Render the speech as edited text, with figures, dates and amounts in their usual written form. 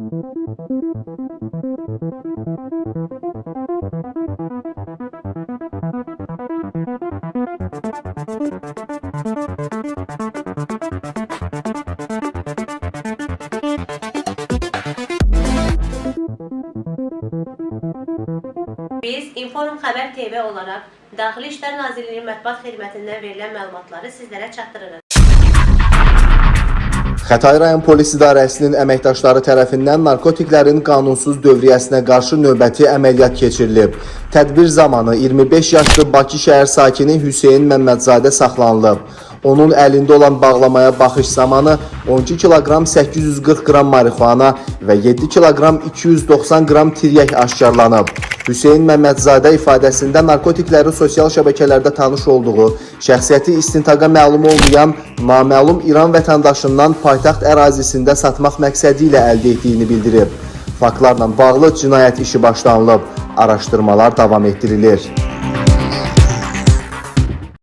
Biz İnforum Xəbər TV olaraq Daxili İşlər Nazirliyinin mətbuat xidmətindən verilən məlumatları sizlərə çatdırırıq. Xətai rayon polis idarəsinin əməkdaşları tərəfindən narkotiklərin qanunsuz dövriyyəsinə qarşı növbəti əməliyyat keçirilib. Tədbir zamanı 25 yaşlı Bakı şəhər sakini Hüseyn Məmmədzadə saxlanılıb. Onun əlində olan bağlamaya baxış zamanı 12 kiloqram 840 qram marixuana və 7 kiloqram 290 qram tiryək aşkarlanıb. Hüseyn Məmmədzadə ifadəsində narkotikləri sosial şəbəkələrdə tanış olduğu, şəxsiyyəti istintaqa məlum olmayan naməlum İran vətəndaşından paytaxt ərazisində satmaq məqsədi ilə əldə etdiyini bildirib. Faktlarla bağlı cinayət işi başlanılıb, araşdırmalar davam etdirilir.